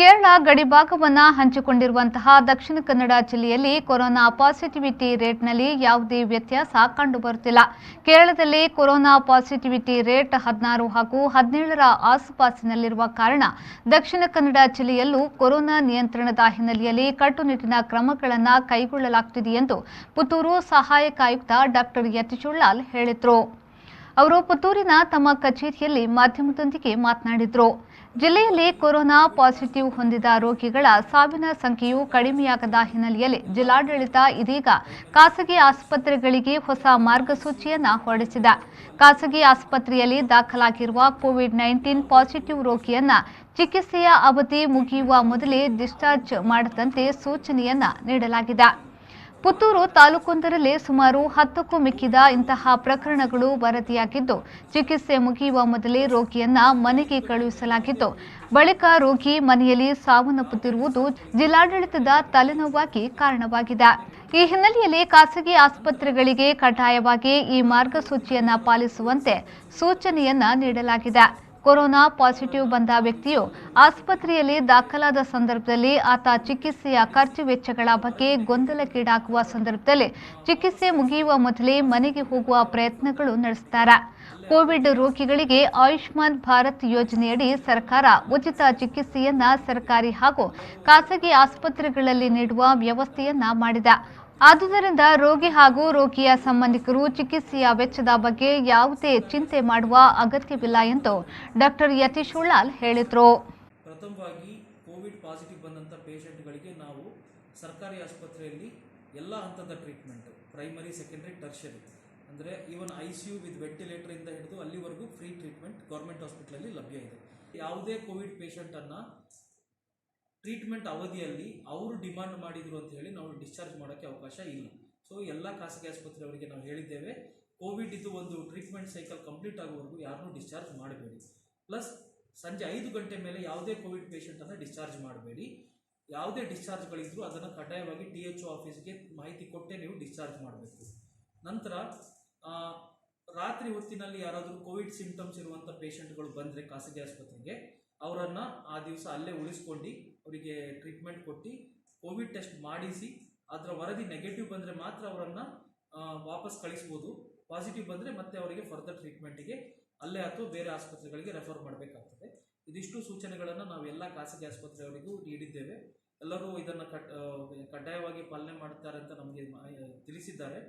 ಕೇರಳ ಗಡಿಭಾಗವನ್ನು ಹಂಚಿಕೊಂಡಿರುವಂತಹ ದಕ್ಷಿಣ ಕನ್ನಡ ಜಿಲ್ಲೆಯಲ್ಲಿ corona positivity ರೇಟ್ನಲ್ಲಿ ಯಾವುದೇ ವ್ಯತ್ಯಾಸ ಕಂಡುಬರುತ್ತಿಲ್ಲ. ಕೇರಳದಲ್ಲಿ ಕೊರೋನಾ ಪಾಸಿಟಿವಿಟಿ ರೇಟ್ 16 ಹಾಗೂ 17ರ ಆಸುಪಾಸಿನಲ್ಲಿರುವ ಕಾರಣ ದಕ್ಷಿಣ ಕನ್ನಡ ಜಿಲ್ಲೆಯಲ್ಲೂ ಕೊರೋನಾ ನಿಯಂತ್ರಣದ ಹಿನ್ನೆಲೆಯಲ್ಲಿ ಕಟ್ಟುನಿಟ್ಟಿನ ಕ್ರಮಗಳನ್ನು ಕೈಗೊಳ್ಳಲಾಗುತ್ತಿದೆ ಎಂದು ಪುತ್ತೂರು ಸಹಾಯಕ ಆಯುಕ್ತ ಡಾಕ್ಟರ್ ಯತಿಶೂಲಾಲ್ ಹೇಳಿದರು. ಅವರು ಪುತ್ತೂರಿನ ತಮ್ಮ ಕಚೇರಿಯಲ್ಲಿ ಮಾಧ್ಯಮದೊಂದಿಗೆ ಮಾತನಾಡಿದರು. ಜಿಲ್ಲೆಯಲ್ಲಿ ಕೊರೋನಾ ಪಾಸಿಟಿವ್ ಹೊಂದಿದ ರೋಗಿಗಳ ಸಾವಿನ ಸಂಖ್ಯೆಯು ಕಡಿಮೆಯಾಗದ ಹಿನ್ನೆಲೆಯಲ್ಲಿ ಜಿಲ್ಲಾಡಳಿತ ಇದೀಗ ಖಾಸಗಿ ಆಸ್ಪತ್ರೆಗಳಿಗೆ ಹೊಸ ಮಾರ್ಗಸೂಚಿಯನ್ನು ಹೊರಡಿಸಿದೆ. ಖಾಸಗಿ ಆಸ್ಪತ್ರೆಯಲ್ಲಿ ದಾಖಲಾಗಿರುವ ಕೋವಿಡ್-19 ಪಾಸಿಟಿವ್ ರೋಗಿಯನ್ನ ಚಿಕಿತ್ಸೆಯ ಅವಧಿ ಮುಗಿಯುವ ಮೊದಲೇ ಡಿಸ್ಚಾರ್ಜ್ ಮಾಡದಂತೆ ಸೂಚನೆಯನ್ನ ನೀಡಲಾಗಿದೆ. ಪುತ್ತೂರು ತಾಲೂಕೊಂದರಲ್ಲಿ ಸುಮಾರು 10ಕ್ಕೂ ಮಿಕ್ಕಿದ ಇಂತಹ ಪ್ರಕರಣಗಳು ವರದಿಯಾಗಿದ್ದು, ಚಿಕಿತ್ಸೆ ಮುಗಿಯುವ ಮೊದಲೇ ರೋಗಿಯನ್ನ ಮನೆಗೆ ಕಳುಹಿಸಲಾಗಿದ್ದು, ಬಳಿಕ ರೋಗಿ ಮನೆಯಲ್ಲಿ ಸಾವನ್ನಪ್ಪುತ್ತಿರುವುದು ಜಿಲ್ಲಾಡಳಿತದ ತಲೆನೋವಾಗಿ ಕಾರಣವಾಗಿದೆ. ಈ ಹಿನ್ನೆಲೆಯಲ್ಲಿ ಖಾಸಗಿ ಆಸ್ಪತ್ರೆಗಳಿಗೆ ಕಡ್ಡಾಯವಾಗಿ ಈ ಮಾರ್ಗಸೂಚಿಯನ್ನ ಪಾಲಿಸುವಂತೆ ಸೂಚನೆಯನ್ನ ನೀಡಲಾಗಿದೆ. ಕೊರೋನಾ ಪಾಸಿಟಿವ್ ಬಂದ ವ್ಯಕ್ತಿಯು ಆಸ್ಪತ್ರೆಯಲ್ಲಿ ದಾಖಲಾದ ಸಂದರ್ಭದಲ್ಲಿ ಆತ ಚಿಕಿತ್ಸೆಯ ಖರ್ಚು ವೆಚ್ಚಗಳ ಬಗ್ಗೆ ಗೊಂದಲಕ್ಕೀಡಾಗುವ ಸಂದರ್ಭದಲ್ಲಿ ಚಿಕಿತ್ಸೆ ಮುಗಿಯುವ ಮೊದಲೇ ಮನೆಗೆ ಹೋಗುವ ಪ್ರಯತ್ನಗಳು ನಡೆಸುತ್ತಾರೆ. ಕೋವಿಡ್ ರೋಗಿಗಳಿಗೆ ಆಯುಷ್ಮಾನ್ ಭಾರತ್ ಯೋಜನೆಯಡಿ ಸರ್ಕಾರ ಉಚಿತ ಚಿಕಿತ್ಸೆಯನ್ನ ಸರ್ಕಾರಿ ಹಾಗೂ ಖಾಸಗಿ ಆಸ್ಪತ್ರೆಗಳಲ್ಲಿ ನೀಡುವ ವ್ಯವಸ್ಥೆಯನ್ನ ಮಾಡಿದೆ. ಆದುದರಿಂದ ರೋಗಿ ಹಾಗೂ ರೋಗಿಯ ಸಂಬಂಧಿಕರು ಚಿಕಿತ್ಸೆಯ ವೆಚ್ಚದ ಬಗ್ಗೆ ಯಾವುದೇ ಚಿಂತೆ ಮಾಡುವ ಅಗತ್ಯವಿಲ್ಲ ಎಂದು ಡಾಕ್ಟರ್ ಯತಿಶೂಲಾಲ್ ಹೇಳಿದರು. ಪ್ರಥಮವಾಗಿ ಕೋವಿಡ್ ಪಾಸಿಟಿವ್ ಬಂದಂಥ ಪೇಷಂಟ್ಗಳಿಗೆ ನಾವು ಸರ್ಕಾರಿ ಆಸ್ಪತ್ರೆಯಲ್ಲಿ ಎಲ್ಲ ಹಂತದ ಟ್ರೀಟ್ಮೆಂಟ್, ಪ್ರೈಮರಿ, ಸೆಕೆಂಡರಿ, ಟರ್ಷರಿ, ಅಂದರೆ ಈವನ್ ICU ವಿತ್ ವೆಂಟಿಲೇಟರ್ ಇಂದ ಹಿಡಿದು ಅಲ್ಲಿವರೆಗೂ ಫ್ರೀ ಟ್ರೀಟ್ಮೆಂಟ್ ಗೌರ್ಮೆಂಟ್ ಹಾಸ್ಪಿಟಲಲ್ಲಿ ಲಭ್ಯ ಇದೆ. ಯಾವುದೇ ಕೋವಿಡ್ ಪೇಷಂಟನ್ನು ಟ್ರೀಟ್ಮೆಂಟ್ ಅವಧಿಯಲ್ಲಿ ಅವರು ಡಿಮಾಂಡ್ ಮಾಡಿದ್ರು ಅಂತ ಹೇಳಿ ನಾವು ಡಿಸ್ಚಾರ್ಜ್ ಮಾಡೋಕ್ಕೆ ಅವಕಾಶ ಇಲ್ಲ. ಸೊ ಎಲ್ಲ ಖಾಸಗಿ ಆಸ್ಪತ್ರೆಯವರಿಗೆ ನಾವು ಹೇಳಿದ್ದೇವೆ, ಕೋವಿಡ್ ಇದು ಒಂದು ಟ್ರೀಟ್ಮೆಂಟ್ ಸೈಕಲ್ ಕಂಪ್ಲೀಟ್ ಆಗುವವರೆಗೂ ಯಾರನ್ನೂ ಡಿಸ್ಚಾರ್ಜ್ ಮಾಡಬೇಡಿ. ಪ್ಲಸ್ ಸಂಜೆ 5 ಗಂಟೆ ಮೇಲೆ ಯಾವುದೇ ಕೋವಿಡ್ ಪೇಷಂಟನ್ನು ಡಿಸ್ಚಾರ್ಜ್ ಮಾಡಬೇಡಿ. ಯಾವುದೇ ಡಿಸ್ಚಾರ್ಜ್ಗಳಿದ್ರೂ ಅದನ್ನು ಕಡ್ಡಾಯವಾಗಿ THO ಆಫೀಸ್ಗೆ ಮಾಹಿತಿ ಕೊಟ್ಟೇ ನೀವು ಡಿಸ್ಚಾರ್ಜ್ ಮಾಡಬೇಕು. ನಂತರ ರಾತ್ರಿ ಹೊತ್ತಿನಲ್ಲಿ ಯಾರಾದರೂ ಕೋವಿಡ್ ಸಿಂಪ್ಟಮ್ಸ್ ಇರುವಂಥ ಪೇಷಂಟ್ಗಳು ಬಂದರೆ ಖಾಸಗಿ ಆಸ್ಪತ್ರೆಗೆ, ಅವರನ್ನು ಆ ದಿವಸ ಅಲ್ಲೇ ಉಳಿಸ್ಕೊಂಡು ಅವರಿಗೆ ಟ್ರೀಟ್ಮೆಂಟ್ ಕೊಟ್ಟು ಕೋವಿಡ್ ಟೆಸ್ಟ್ ಮಾಡಿಸಿ ಅದರ ವರದಿ ನೆಗೆಟಿವ್ ಬಂದರೆ ಮಾತ್ರ ಅವರನ್ನು ವಾಪಸ್ ಕಳಿಸ್ಬೋದು. ಪಾಸಿಟಿವ್ ಬಂದರೆ ಮತ್ತೆ ಅವರಿಗೆ ಫರ್ದರ್ ಟ್ರೀಟ್ಮೆಂಟಿಗೆ ಅಲ್ಲೇ ಅಥವಾ ಬೇರೆ ಆಸ್ಪತ್ರೆಗಳಿಗೆ ರೆಫರ್ ಮಾಡಬೇಕಾಗ್ತದೆ. ಇದಿಷ್ಟು ಸೂಚನೆಗಳನ್ನು ನಾವು ಎಲ್ಲ ಖಾಸಗಿ ಆಸ್ಪತ್ರೆಯವರಿಗೂ ನೀಡಿದ್ದೇವೆ. ಎಲ್ಲರೂ ಇದನ್ನು ಕಡ್ಡಾಯವಾಗಿ ಪಾಲನೆ ಮಾಡ್ತಾರೆ ಅಂತ ನಮಗೆ ತಿಳಿಸಿದ್ದಾರೆ.